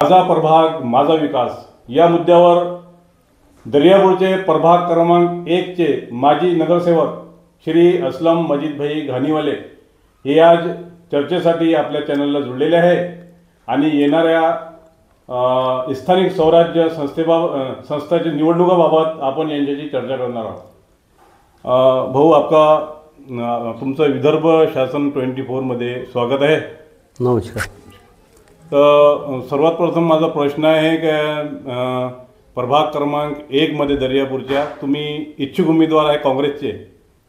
माझा प्रभाग माझा विकास या मुद्द्यावर दर्यापूरचे प्रभाग क्रमांक 1 चे माजी नगरसेवक श्री अस्लम मजीद भाई घानीवाले हे आज चर्चेसाठी आपल्या चॅनलला जुळलेले आहे आणि येणाऱ्या स्थानिक स्वराज्य संस्थेच्या निवडणुकाबाबत आपण यांच्याशी चर्चा करणार आहोत। भाऊ, आपका तुमचं विदर्भ शासन 24 मध्ये स्वागत आहे। नमस्कार। तर सर्वात प्रथम माझा प्रश्न आहे की प्रभाग क्रमांक 1 मध्ये दर्यापूरच्या तुम्ही इच्छुक उमेदवार आहे काँग्रेसचे,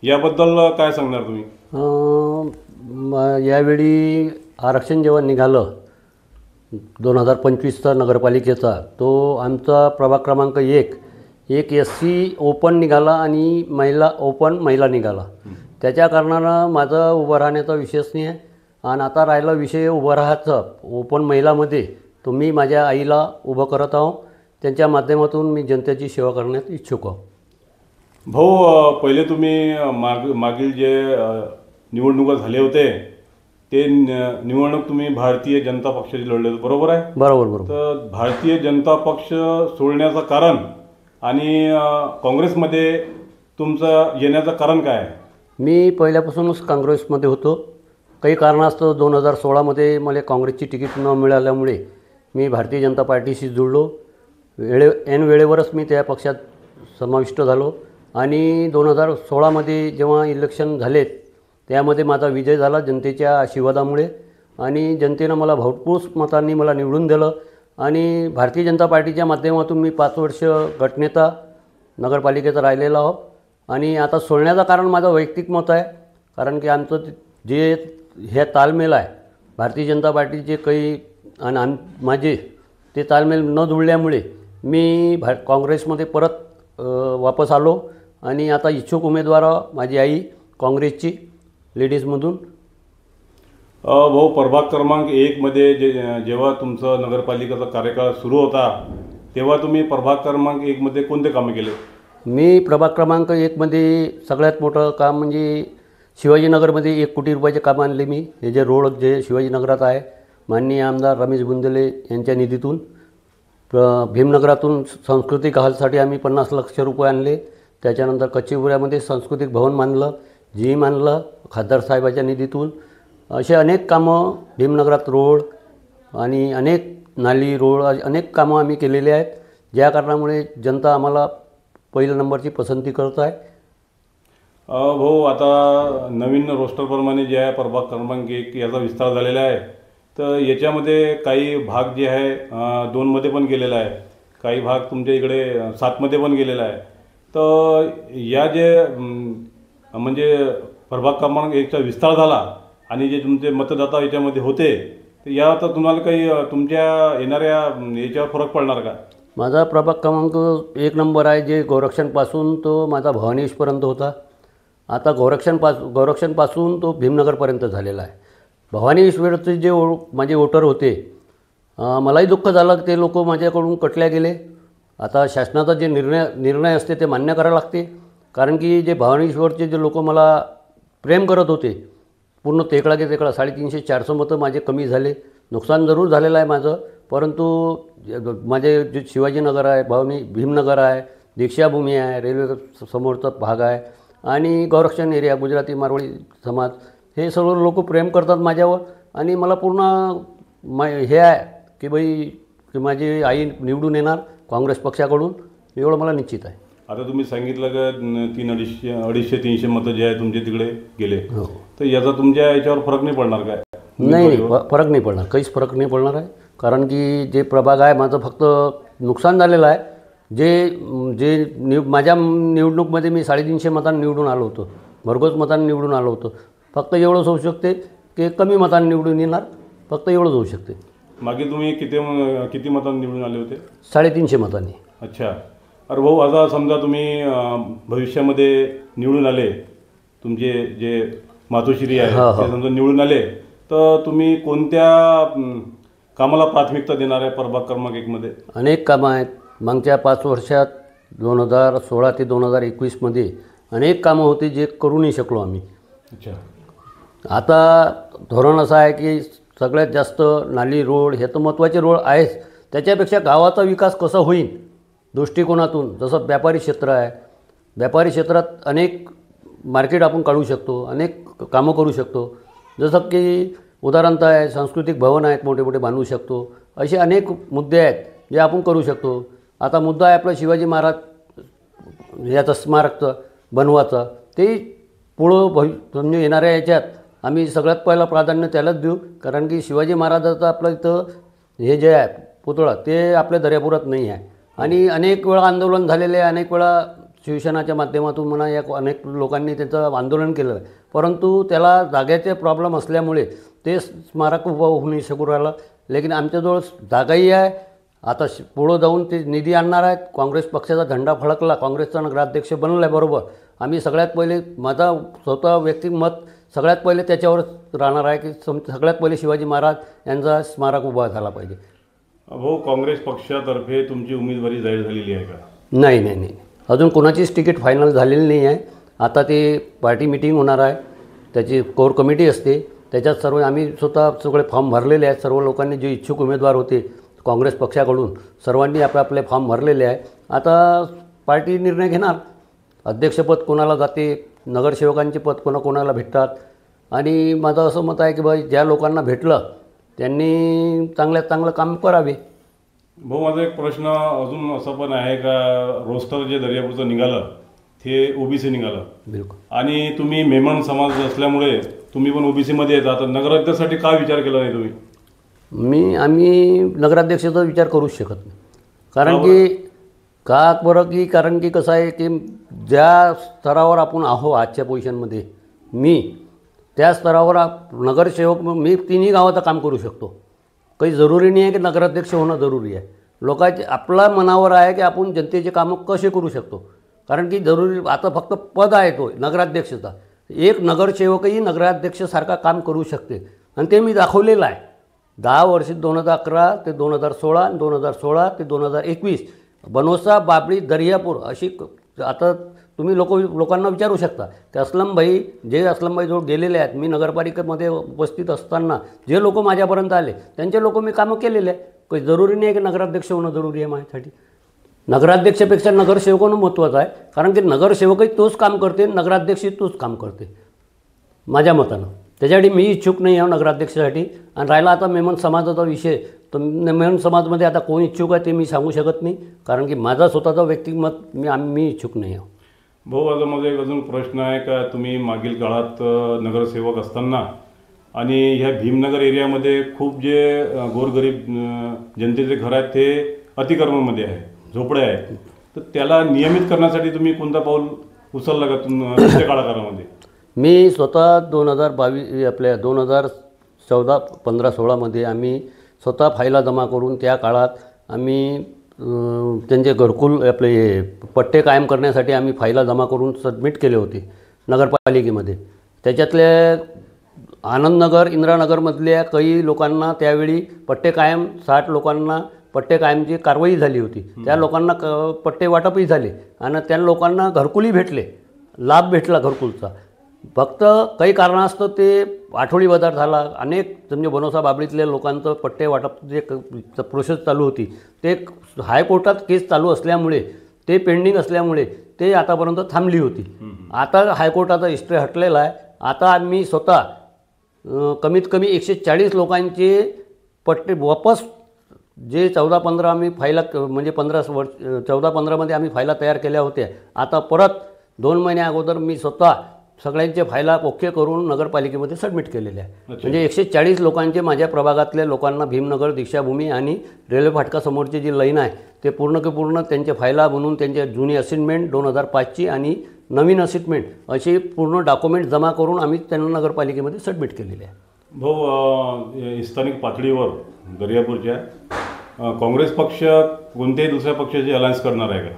याबद्दल काय सांगणार तुम्ही? यावेळी आरक्षण जेव्हा निघालं 2025चा नगरपालिकेचा, तो आमचा प्रभाग क्रमांक 1 SC ओपन निघाला आणि महिला निघाला। त्याच्या कारणानं माझं उभं राहण्याचा विषयच नाही आहे। आणि आता राहिला विषय उभं राहायचं ओपन महिलामध्ये, तो मी माझ्या आईला उभं करत आहो, त्यांच्या माध्यमातून मी जनतेची सेवा करण्यात इच्छुक आहो। भाऊ, पहिले तुम्ही मागील जे निवडणुका झाले होते ते निवडणूक तुम्ही भारतीय जनता पक्षाची लढले होते, बरोबर आहे? बरोबर। तर भारतीय जनता पक्ष सोडण्याचं कारण आणि काँग्रेसमध्ये तुमचं येण्याचं कारण काय आहे? मी पहिल्यापासूनच काँग्रेसमध्ये होतो। काही कारणास्तव 2016मध्ये मला काँग्रेसची तिकीट न मिळाल्यामुळे मी भारतीय जनता पार्टीशी जुळलो। वेळेवरच मी त्या पक्षात समाविष्ट झालो आणि 2016मध्ये जेव्हा इलेक्शन झालेत त्यामध्ये माझा विजय झाला जनतेच्या आशीर्वादामुळे आणि जनतेनं मला भरपूर मतांनी मला निवडून दिलं आणि भारतीय जनता पार्टीच्या माध्यमातून मी 5 वर्ष गटनेता नगरपालिकेचा राहिलेला आहो। आणि आता सोडण्याचं कारण माझं वैयक्तिक मत आहे, कारण की आमचं जे हे तालमेल आहे भारतीय जनता पार्टीचे काही आणि माझे ते तालमेल न जुळल्यामुळे मी काँग्रेसमध्ये परत वापस आलो आणि आता इच्छुक उमेदवार माझी आई काँग्रेसची लेडीजमधून। भाऊ, प्रभाग क्रमांक 1 मध्ये जेव्हा तुमचा नगरपालिकेचा कार्यकाळ सुरू होता तेव्हा तुम्ही प्रभाग क्रमांक 1 मध्ये कोणते कामे केले? मी प्रभाग क्रमांक 1 मध्ये सगळ्यात मोठं काम म्हणजे शिवाजीनगरमध्ये 1 कोटी रुपयाचे काम आणले मी। हे जे रोड जे शिवाजीनगरात आहे, माननीय आमदार रमेश बुंदेले यांच्या निधीतून। भीमनगरातून सांस्कृतिक हॉलसाठी आम्ही 50 लाख रुपये आणले। त्याच्यानंतर कच्चीपुऱ्यामध्ये सांस्कृतिक भवन बांधलं, जिम आणलं खासदार साहेबाच्या निधीतून। असे अनेक कामं भीमनगरात रोड आणि अनेक नाली रोड अनेक कामं आम्ही केलेली आहेत, ज्या कारणामुळे जनता आम्हाला पहिल्या नंबरची पसंती करत आहे। भाऊ, आता नवीन रोस्टरप्रमाणे जे आहे प्रभाग क्रमांक 1 याचा विस्तार झालेला आहे, तर याच्यामध्ये काही भाग जे आहे 2 मध्ये पण गेलेला आहे, काही भाग तुमच्या इकडे 7 मध्ये पण गेलेला आहे। तर या जे म्हणजे प्रभाग क्रमांक 1चा विस्तार झाला आणि जे तुमचे मतदाता याच्यामध्ये होते, तर याचा तुम्हाला काही तुमच्या येणाऱ्या याच्यावर फरक पडणार का? माझा प्रभाग क्रमांक 1 नंबर आहे, जे गोरक्षणपासून तो माझा भवानीपर्यंत होता। आता गोरक्षणपासून तो भीमनगरपर्यंत झालेला आहे। भवानीश्वरचे जे माझे वोटर होते, मलाही दुःख झालं की ते लोक माझ्याकडून कटल्या गेले। आता शासनाचा जे निर्णय असते ते मान्य करावं लागते, कारण की जे भवानीश्वरचे जे लोक मला प्रेम करत होते पूर्ण तेकडा 350-400 मतं माझे कमी झाले। नुकसान जरूर झालेलं आहे माझं, परंतु माझे जे शिवाजीनगर आहे, भीमनगर आहे, दीक्षाभूमी आहे, रेल्वे समोरचा भाग आहे आणि गोरक्षण एरिया, गुजराती मारवाडी समाज, हे सर्व लोक प्रेम करतात माझ्यावर आणि मला पूर्ण हे आहे की की माझी आई निवडून येणार काँग्रेस पक्षाकडून, एवढं मला निश्चित आहे। आता तुम्ही सांगितलं की 250-300 मतं जे आहे तुमचे तिकडे गेले, तर याचा तुमच्या याच्यावर फरक नाही पडणार काय? नाही, फरक नाही पडणार, काहीच फरक नाही पडणार आहे, कारण की जे प्रभाग आहे माझं फक्त नुकसान झालेलं आहे। माझ्या निवडणूकमध्ये मी 350 मतांनी निवडून आलो होतो, भरघोस मतांनी निवडून आलो होतो। फक्त एवढंच होऊ शकते की कमी मतांनी निवडून येणार, फक्त एवढंच होऊ शकते। मागे तुम्ही किती मतांनी निवडून आले होते? 350 मतांनी। अच्छा। अरे भाऊ, आता समजा तुम्ही भविष्यामध्ये निवडून आले, तुमचे जे मातोश्री आहे ते समजा निवडून आले, तर तुम्ही कोणत्या कामाला प्राथमिकता देणार आहे प्रभाग क्रमांक 1 मध्ये? अनेक कामं आहेत। मागच्या 5 वर्षात 2016 ते 2021 मध्ये अनेक कामं होती जे करू नाही शकलो आम्ही। अच्छा। आता धोरण असं आहे की सगळ्यात जास्त नाली रोड हे तर महत्त्वाचे रोड आहेच, त्याच्यापेक्षा गावाचा विकास कसा होईल दृष्टिकोनातून, जसं व्यापारी क्षेत्र आहे, व्यापारी क्षेत्रात अनेक मार्केट आपण काढू शकतो, अनेक कामं करू शकतो. जसं की उदाहरणतः आहे, सांस्कृतिक भवन आहेत मोठे मोठे बांधू शकतो. असे अनेक मुद्दे आहेत जे आपण करू शकतो. आता मुद्दा आहे आपला शिवाजी महाराज याचं स्मारकचं बनवायचं, ते पुढं म्हणजे येणाऱ्या याच्यात आम्ही सगळ्यात पहिलं प्राधान्य त्यालाच देऊ. कारण की शिवाजी महाराजाचं आपलं इथं हे जे आहे पुतळा ते आपल्या दर्यापुरात नाही आहे. आणि अनेक वेळा आंदोलन झालेले आहे, अनेक वेळा शिवसेनाच्या माध्यमातून म्हणा या अनेक लोकांनी त्याचं आंदोलन केलं आहे. परंतु त्याला जागेचे प्रॉब्लेम असल्यामुळे ते स्मारक उभं होऊ नाही शकू राहिलं. लेकिन आमच्याजवळ जागाही आहे. आता पुढं जाऊन ते निधी आणणार आहेत. काँग्रेस पक्षाचा झेंडा फडकला, काँग्रेसचा नगराध्यक्ष बनला आहे बरोबर. आम्ही सगळ्यात पहिले माझा स्वतः व्यक्तिमत सगळ्यात पहिले त्याच्यावरच राहणार आहे की सगळ्यात पहिले शिवाजी महाराज यांचा स्मारक उभा झाला पाहिजे. भाऊ, काँग्रेस पक्षातर्फे तुमची उमेदवारी जाहीर झालेली आहे का? नाही नाही नाही, अजून कोणाचीच तिकीट फायनल झालेली नाही आहे. आता ते पार्टी मिटिंग होणार आहे, त्याची कोर कमिटी असते, त्याच्यात सर्व आम्ही स्वतः सगळे फॉर्म भरलेले आहेत. सर्व लोकांनी जे इच्छुक उमेदवार होते काँग्रेस पक्षाकडून सर्वांनी आपले फॉर्म भरलेले आहे. आता पार्टी निर्णय घेणार, अध्यक्षपद कोणाला जाते, नगरसेवकांचे पद कोणाला भेटतात. आणि माझं असं मत आहे की बाई ज्या लोकांना भेटलं त्यांनी चांगल्यात चांगलं काम करावे. भाऊ, माझा एक प्रश्न अजून असा पण आहे का, रोस्टर जे दर्यापूरचं निघालं ते ओबीसी निघालं. बिलकुल. आणि तुम्ही मेमन समाज असल्यामुळे तुम्ही पण ओबीसीमध्ये येता, तर नगराध्यक्षासाठी का विचार केला नाही तुम्ही? आम्ही नगराध्यक्षाचा विचार करूच शकत नाही. कारण की कारण की कसं आहे की ज्या स्तरावर आपण आहो आजच्या पोझिशनमध्ये, मी त्या स्तरावर नगरसेवक मी तिन्ही गावाचं काम करू शकतो. काही जरुरी नाही आहे की नगराध्यक्ष होणं जरुरी आहे. लोकांचे आपल्या मनावर आहे की आपण जनतेचे कामं कसे करू शकतो. कारण की जरुरी आता फक्त पद आहे तो नगराध्यक्षाचा. एक नगरसेवकही नगराध्यक्षासारखा काम करू शकते आणि ते मी दाखवलेलं आहे. 10 वर्ष 2011 ते 2016 आणि 2016 ते 2021 बनोसा, बाबळी, दर्यापूर अशी आता तुम्ही लोकांना विचारू शकता की असलमभाई जवळ गेलेले आहेत. मी नगरपालिकेमध्ये उपस्थित असताना जे लोक माझ्यापर्यंत आले त्यांचे मी कामं केलेले आहे. काही जरुरी नाही आहे की नगराध्यक्ष होणं जरुरी आहे माझ्यासाठी. नगराध्यक्षापेक्षा नगरसेवक होणं महत्त्वाचं आहे. कारण की नगरसेवकही तोच काम करते, नगराध्यक्षही तोच काम करते माझ्या मतानं. त्याच्यासाठी मी इच्छुक नाही आहे नगराध्यक्षासाठी. आणि राहिला आता मेमन समाजाचा विषय, तर मेमन समाजमध्ये आता कोण इच्छुक आहे ते मी सांगू शकत नाही. कारण की माझा स्वतःचा व्यक्तिमत मी इच्छुक नाही आहे. भाऊ, आता माझा एक अजून प्रश्न आहे का, तुम्ही मागील काळात नगरसेवक असताना आणि ह्या भीमनगर एरियामध्ये खूप जे गोरगरीब जनतेचे घर आहेत ते अतिक्रमणमध्ये आहे, झोपड्या आहेत, तर त्याला नियमित करण्यासाठी तुम्ही कोणता पाऊल उचलला का तुमच्या काळामध्ये? मी स्वतः 2022 आपल्या 2014, 15, 16मध्ये आम्ही स्वतः फायला जमा करून त्या काळात आम्ही त्यांचे घरकुल आपले पट्टे कायम करण्यासाठी आम्ही फायला जमा करून सबमिट केले होते नगरपालिकेमध्ये. त्याच्यातल्या आनंदनगर, इंदिरानगरमधल्या काही लोकांना त्यावेळी पट्टे कायम 60 लोकांना पट्टे कायमची कारवाई झाली होती. त्या लोकांना पट्टे वाटपही झाले आणि त्या लोकांना घरकुलही भेटले, लाभ भेटला घरकुलचा. फक्त काही कारणास्तव ते आठवडी बाजार झाला. अनेक म्हणजे बनोसा बाबळीतल्या लोकांचं पट्टे वाटप जे प्रोसेस चालू होती ते हायकोर्टात केस चालू असल्यामुळे, ते पेंडिंग असल्यामुळे ते आतापर्यंत थांबली होती. आता हायकोर्टाचा स्टे हटलेला आहे. आता आम्ही स्वतः कमीत कमी 140 लोकांचे पट्टे वापस, जे 14-15 आम्ही फायला म्हणजे 14-15मध्ये आम्ही फायला तयार केल्या होत्या, आता परत 2 महिन्या अगोदर मी स्वतः सगळ्यांचे फायला ओके करून नगरपालिकेमध्ये सबमिट केलेले आहे. म्हणजे 140 लोकांचे माझ्या प्रभागातल्या लोकांना भीमनगर, दीक्षाभूमी आणि रेल्वे फाटकासमोरची जी लाईन आहे ते पूर्ण त्यांचे फायला बनवून त्यांच्या जुनी असाइनमेंट 2005ची आणि नवीन असाइनमेंट अशी पूर्ण डॉक्युमेंट जमा करून आम्ही त्यांना नगरपालिकेमध्ये सबमिट केलेले आहे. भाऊ, स्थानिक पातळीवर दर्यापूरच्या काँग्रेस पक्ष कोणत्याही दुसऱ्या पक्षाची अलायन्स करणार आहे का?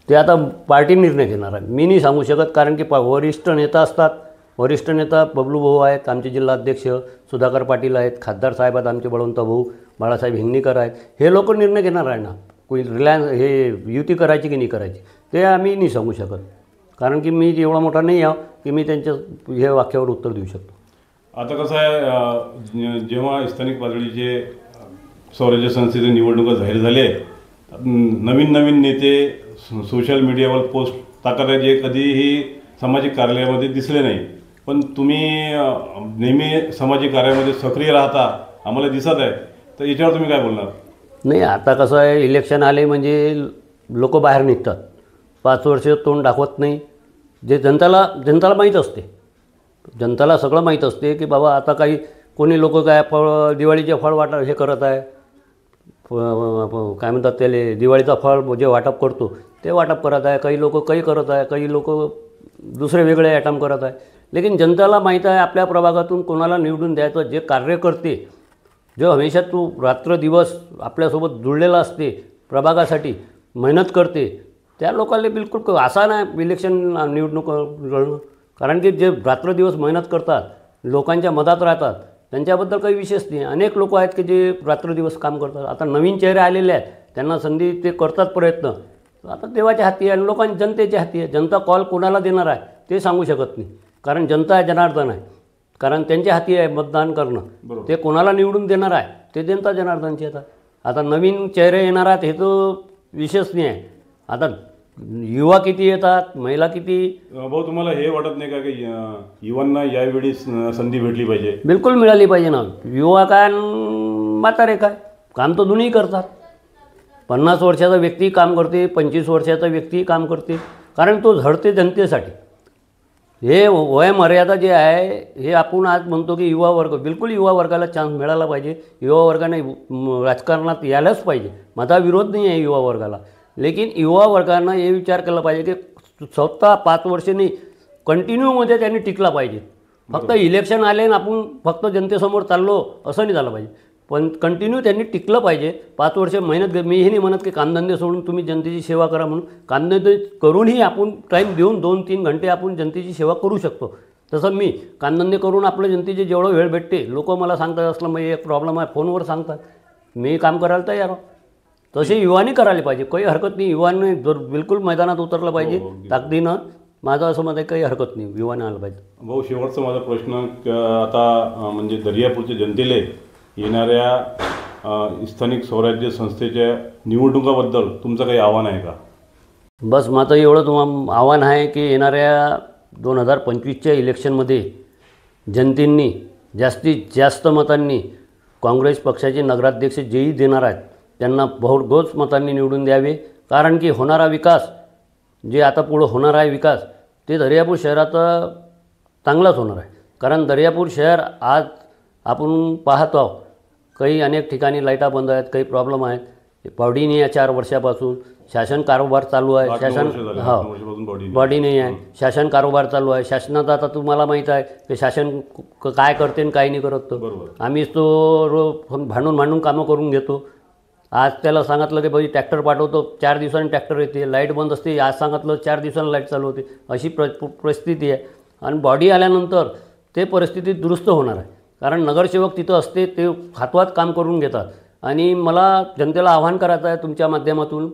ते आता पार्टी निर्णय घेणार आहे, मी नाही सांगू शकत. कारण की वरिष्ठ नेता असतात, वरिष्ठ नेता बबलू भाऊ आहेत, आमचे जिल्हाध्यक्ष सुधाकर पाटील आहेत, खासदार साहेब आहेत आमचे बळवंत भाऊ, बाळासाहेब हिंगणीकर आहेत. हे लोक निर्णय घेणार आहे ना, कोणी हे युती करायची की नाही करायची ते आम्ही नाही सांगू शकत. कारण की मी एवढा मोठा नाही आहे की मी त्यांच्या हे वाक्यावर उत्तर देऊ शकतो. आता कसं आहे, जेव्हा स्थानिक पातळीचे स्वराज्य संस्थेची निवडणुका जाहीर झाली आहे. नवीन नवीन नेते सोशल मीडियावर पोस्ट टाकत आहे जे कधीही सामाजिक कार्यालयामध्ये दिसले नाही, पण तुम्ही नेहमी सामाजिक कार्यामध्ये सक्रिय राहता, आम्हाला दिसत आहे. तर याच्यावर तुम्ही काय बोलणार? नाही, आता कसं आहे, इलेक्शन आले म्हणजे लोक बाहेर निघतात, 5 वर्ष तोंड दाखवत नाही. जे जनताला माहीत असते, जनताला सगळं माहीत असते की बाबा आता काही कोणी लोक काय दिवाळीचे फळ हे करत आहे, काय म्हणतात त्याला, दिवाळीचा फळ जे वाटप करतो ते वाटप करत आहे. काही लोक काही करत आहे, काही लोक दुसरे वेगळे ॲटम करत आहे. लेकिन जनताला माहीत आहे आपल्या प्रभागातून कोणाला निवडून द्यायचं. जे कार्य करते, जो हमेशा तू रात्र दिवस आपल्यासोबत जुळलेला असते, प्रभागासाठी मेहनत करते, त्या लोकांना बिलकुल असा नाही इलेक्शन निवडणूक लढणं. कारण की जे रात्र दिवस मेहनत करतात, लोकांच्या मधात राहतात, त्यांच्याबद्दल काही विशेष नाही. अनेक लोक आहेत की जे रात्र दिवस काम करतात. आता नवीन चेहरे आलेले आहेत, त्यांना संधी, ते करतात प्रयत्न. आता देवाच्या हाती आहे आणि जनतेच्या हाती आहे. जनता कॉल कोणाला देणार आहे ते सांगू शकत नाही, कारण जनता जनार्दन आहे. कारण त्यांच्या हाती आहे मतदान करणं. ते कोणाला निवडून देणार आहे ते जनता जनार्दनची. आता नवीन चेहरे येणार आहेत हे तर विशेष नाही आहे. आता युवा किती येतात, महिला किती. भाऊ, तुम्हाला हे वाटत नाही का की युवांना यावेळी संधी भेटली पाहिजे? बिलकुल मिळाली पाहिजे ना. युवा काय म्हातारे काय, काम तर दोन्ही करतात. 50 वर्षाचा व्यक्ती काम करते, 25 वर्षाचा व्यक्ती काम करते, कारण तो झडते जनतेसाठी. हे वयमर्यादा जे आहे हे आपण आज म्हणतो की युवा वर्ग, बिलकुल युवा वर्गाला चान्स मिळाला पाहिजे. युवा वर्गाने राजकारणात यायलाच पाहिजे. माझा विरोध नाही आहे युवा वर्गाला, लेकिन युवा वर्गानं हे विचार केला पाहिजे की स्वतः 5 वर्षांनी कंटिन्यूमध्ये त्यांनी टिकला पाहिजे. फक्त इलेक्शन आले आणि आपण फक्त जनतेसमोर चाललो असं नाही झालं पाहिजे, पण कंटिन्यू त्यांनी टिकलं पाहिजे. 5 वर्ष मेहनत. मीही नाही म्हणत की कामधंदे सोडून तुम्ही जनतेची सेवा करा म्हणून. कामधंदे करूनही आपण टाईम देऊन 2-3 घंटे आपण जनतेची सेवा करू शकतो. तसं मी कामधंदे करून आपल्या जनतेचे जेवढं वेळ भेटते, लोक मला सांगतात असलं मग एक प्रॉब्लेम आहे फोनवर सांगतात, मी काम करायला तयार आहे. तसे युवानी करायला पाहिजे, काही हरकत नाही. युवाने जर बिलकुल मैदानात उतरलं पाहिजे ताकदीनं. माझं असं मत आहे, काही हरकत नाही, युवाने आलं पाहिजे. भाऊ, शेवटचा माझा प्रश्न, आता म्हणजे दर्यापूरच्या जनतेला येणाऱ्या स्थानिक स्वराज्य संस्थेच्या निवडणुकाबद्दल तुमचं काही आव्हान आहे का? बस माझं एवढं तुम्हाला आव्हान आहे की येणाऱ्या 2025च्या इलेक्शनमध्ये जनतेंनी जास्तीत जास्त मतांनी काँग्रेस पक्षाचे नगराध्यक्ष जेही देणार आहेत त्यांना बहुगोज मतांनी निवडून द्यावे. कारण की होणारा विकास, जे आता पुढं होणार आहे विकास, ते दर्यापूर शहराचा चांगलाच होणार आहे. कारण दर्यापूर शहर आज आपण पाहतो आहोत, काही अनेक ठिकाणी लाईटा बंद आहेत, काही प्रॉब्लेम आहेत. बॉडी नाही आहे 4 वर्षापासून. शासन कारभार चालू आहे, बॉडी नाही आहे, शासन कारभार चालू आहे. शासनात आता तुम्हाला माहीत आहे की शासन काय करते आणि काय नाही करत. आम्हीच तो भांडून कामं करून घेतो. आज त्याला सांगितलं की भाई ट्रॅक्टर पाठवतो, 4 दिवसांनी ट्रॅक्टर येते. लाईट बंद असते, आज सांगितलं 4 दिवसांनी लाईट चालू होते. अशी परिस्थिती आहे. आणि बॉडी आल्यानंतर ते परिस्थिती दुरुस्त होणार आहे, कारण नगरसेवक तिथं असते, ते हातवात काम करून घेतात. आणि मला जनतेला आवाहन करायचं आहे तुमच्या माध्यमातून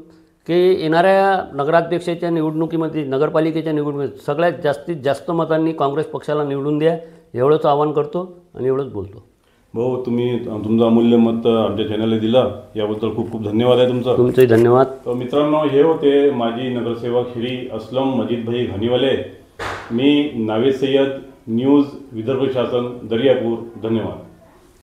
की येणाऱ्या नगराध्यक्षाच्या निवडणुकीमध्ये, नगरपालिकेच्या निवडणुकीमध्ये सगळ्यात जास्तीत जास्त मतांनी काँग्रेस पक्षाला निवडून द्या, एवढंच आवाहन करतो आणि एवढंच बोलतो. भाऊ, तुम्ही तुमचं अमूल्य मत आमच्या चॅनलला दिलं, याबद्दल खूप खूप धन्यवाद आहे तुमचं. तुमचंही धन्यवाद. तर मित्रांनो, हे होते माजी नगरसेवक श्री असलम मजीदभाई घानीवाले. मी नावेद सय्यद, न्यूज विदर्भ शासन, दर्यापूर. धन्यवाद.